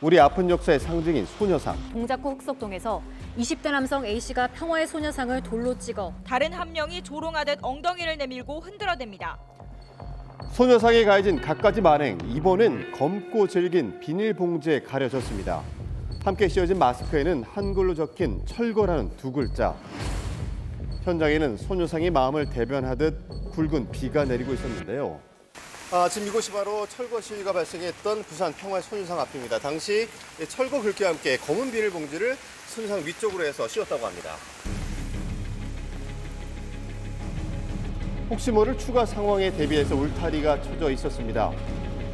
우리 아픈 역사의 상징인 소녀상. 동작구 흑석동에서 20대 남성 A씨가 평화의 소녀상을 돌로 찍어 다른 한 명이 조롱하듯 엉덩이를 내밀고 흔들어댑니다. 소녀상에 가해진 갖가지 만행, 이번엔 검고 질긴 비닐봉지에 가려졌습니다. 함께 씌워진 마스크에는 한글로 적힌 철거라는 두 글자. 현장에는 소녀상이 마음을 대변하듯 굵은 비가 내리고 있었는데요. 지금 이곳이 바로 철거 시위가 발생했던 부산 평화의 소녀상 앞입니다. 당시 철거 글귀와 함께 검은 비닐봉지를 소녀상 위쪽으로 해서 씌웠다고 합니다. 혹시 모를 추가 상황에 대비해서 울타리가 쳐져 있었습니다.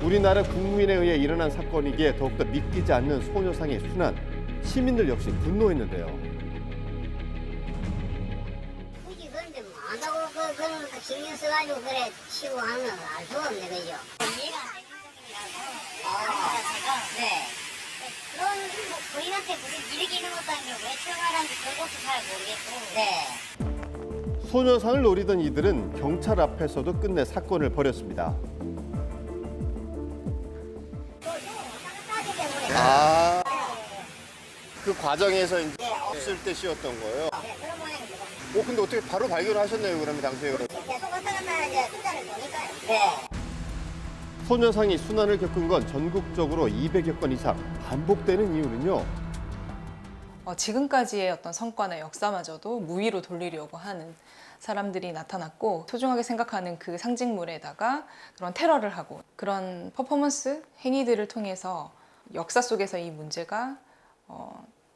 우리나라 국민에 의해 일어난 사건이기에 더욱더 믿기지 않는 소녀상의 순환. 시민들 역시 분노했는데요. 굳이 그런데 뭐 안하고 그런 거 신경 써가지고 그래 치고 하는 건 알 수가 없네, 그죠? 이해가 안 되는 부분이라서 제가 그런 뭐 본인한테 무슨 이득이 있는 것도 아니고 왜 치워가라는지 그것도 잘 모르겠고. 네. 소녀상을 노리던 이들은 경찰 앞에서도 끝내 사건을 벌였습니다. 그 과정에서 이제 없을 때 씌웠던 거예요? 네, 그런 모양입니다. 근데 어떻게 바로 발견하셨네요, 그러면 당시에. 계속 왔다 갔다 이제 숫자를 보니까요. 네. 소녀상이 순환을 겪은 건 전국적으로 200여 건 이상. 반복되는 이유는요. 지금까지의 어떤 성과나 역사마저도 무위로 돌리려고 하는 사람들이 나타났고, 소중하게 생각하는 그 상징물에다가 그런 테러를 하고 그런 퍼포먼스 행위들을 통해서 역사 속에서 이 문제가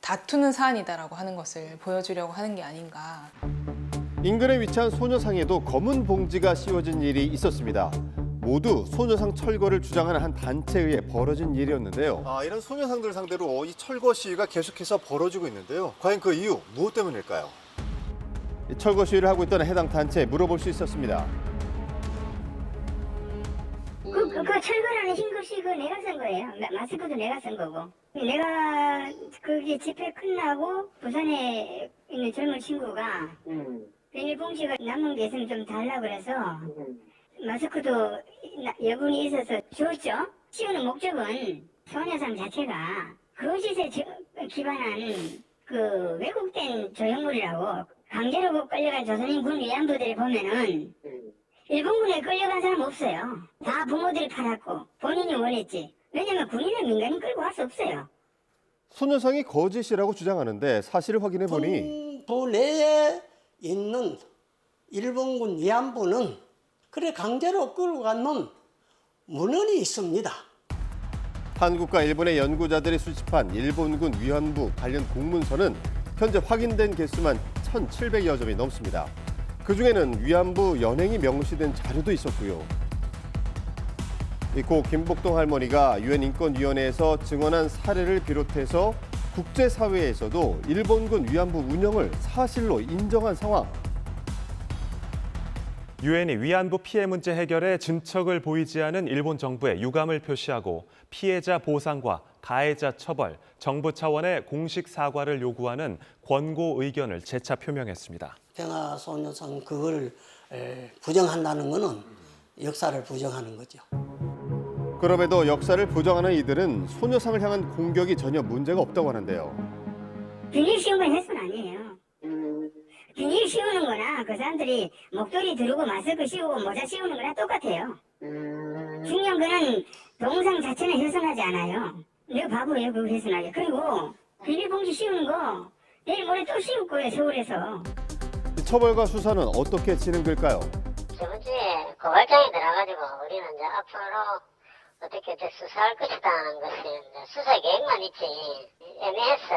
다투는 사안이다라고 하는 것을 보여주려고 하는 게 아닌가. 인근에 위치한 소녀상에도 검은 봉지가 씌워진 일이 있었습니다. 모두 소녀상 철거를 주장하는 한 단체에 의해 벌어진 일이었는데요. 이런 소녀상들 상대로 이 철거 시위가 계속해서 벌어지고 있는데요. 과연 그 이유 무엇 때문일까요? 이 철거 시위를 하고 있던 해당 단체에 물어볼 수 있었습니다. 그 철거라는 흰글씨 그거 내가 쓴 거예요. 마스크도 내가 쓴 거고. 내가 그게 집회 끝나고 부산에 있는 젊은 친구가 비닐봉지가 남은 게 있으면 좀 달라고 그래서 마스크도 여분이 있어서 줬죠. 씌우는 목적은 소녀상 자체가 거짓에 기반한 그 왜곡된 조형물이라고. 강제로 끌려간 조선인 군 위안부들을 보면은 일본군에 끌려간 사람 없어요. 다 부모들이 팔았고 본인이 원했지. 왜냐면 군인을 민간인 끌고 갈 수 없어요. 소녀상이 거짓이라고 주장하는데 사실을 확인해 보니 도 내에 있는 일본군 위안부는 그래 강제로 끌고 가는 문헌이 있습니다. 한국과 일본의 연구자들이 수집한 일본군 위안부 관련 공문서는 현재 확인된 개수만 1,700여 점이 넘습니다. 그중에는 위안부 연행이 명시된 자료도 있었고요. 고 김복동 할머니가 유엔 인권위원회에서 증언한 사례를 비롯해서 국제사회에서도 일본군 위안부 운영을 사실로 인정한 상황. 유엔이 위안부 피해 문제 해결에 진척을 보이지 않은 일본 정부에 유감을 표시하고 피해자 보상과 가해자 처벌, 정부 차원의 공식 사과를 요구하는 권고 의견을 재차 표명했습니다. 평화소녀상 그걸 부정한다는 것은 역사를 부정하는 거죠. 그럼에도 역사를 부정하는 이들은 소녀상을 향한 공격이 전혀 문제가 없다고 하는데요. 비닐 씌우는 횟수는 아니에요. 비닐 씌우는 거나 그 사람들이 목도리 두르고 마스크 씌우고 모자 씌우는 거랑 똑같아요. 중요한 거는 동상 자체는 훼손하지 않아요. 내가 바보예요, 그거 훼손하게. 그리고 비닐봉지 씌우는 거 내일 모레 또 씌울 거예요, 서울에서. 처벌과 수사는 어떻게 진행될까요? 저번 주에 고발장이 들어가지고 우리는 이제 앞으로 어떻게 이제 수사할 것이다는 것이 이제 수사 계획만 있지 애매해서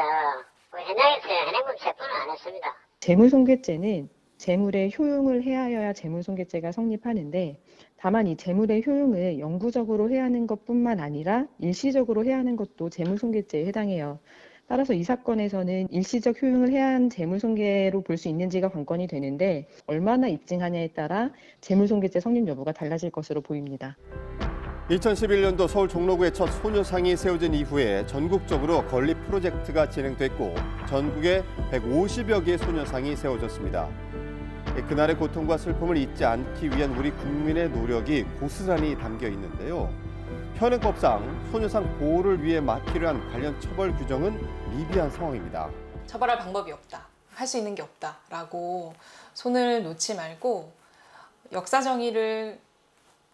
현장에서 현행범 체포는 안 했습니다. 재물손괴죄는 재물의 효용을 해하여야 재물손괴죄가 성립하는데, 다만 이 재물의 효용을 영구적으로 해야 하는 것뿐만 아니라 일시적으로 해야 하는 것도 재물손괴죄에 해당해요. 따라서 이 사건에서는 일시적 효용을 해야 한 재물손괴로 볼 수 있는지가 관건이 되는데, 얼마나 입증하냐에 따라 재물손괴죄 성립 여부가 달라질 것으로 보입니다. 2011년도 서울 종로구에 첫 소녀상이 세워진 이후에 전국적으로 건립 프로젝트가 진행됐고 전국에 150여 개의 소녀상이 세워졌습니다. 그날의 고통과 슬픔을 잊지 않기 위한 우리 국민의 노력이 고스란히 담겨 있는데요. 현행법상 소녀상 보호를 위해 필요한 관련 처벌 규정은 미비한 상황입니다. 처벌할 방법이 없다, 할 수 있는 게 없다라고 손을 놓지 말고 역사 정의를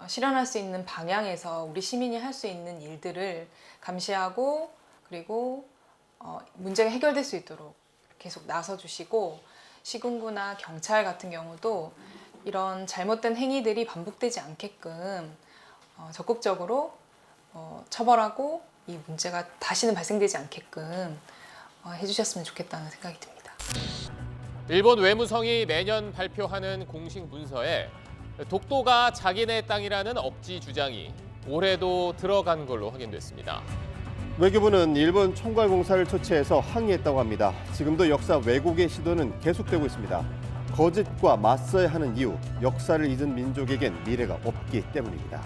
실현할 수 있는 방향에서 우리 시민이 할 수 있는 일들을 감시하고 그리고 문제가 해결될 수 있도록 계속 나서주시고 시군구나 경찰 같은 경우도 이런 잘못된 행위들이 반복되지 않게끔 적극적으로 처벌하고 이 문제가 다시는 발생되지 않게끔 해주셨으면 좋겠다는 생각이 듭니다. 일본 외무성이 매년 발표하는 공식 문서에 독도가 자기네 땅이라는 억지 주장이 올해도 들어간 걸로 확인됐습니다. 외교부는 일본 총괄공사를 초치해서 항의했다고 합니다. 지금도 역사 왜곡의 시도는 계속되고 있습니다. 거짓과 맞서야 하는 이유, 역사를 잊은 민족에겐 미래가 없기 때문입니다.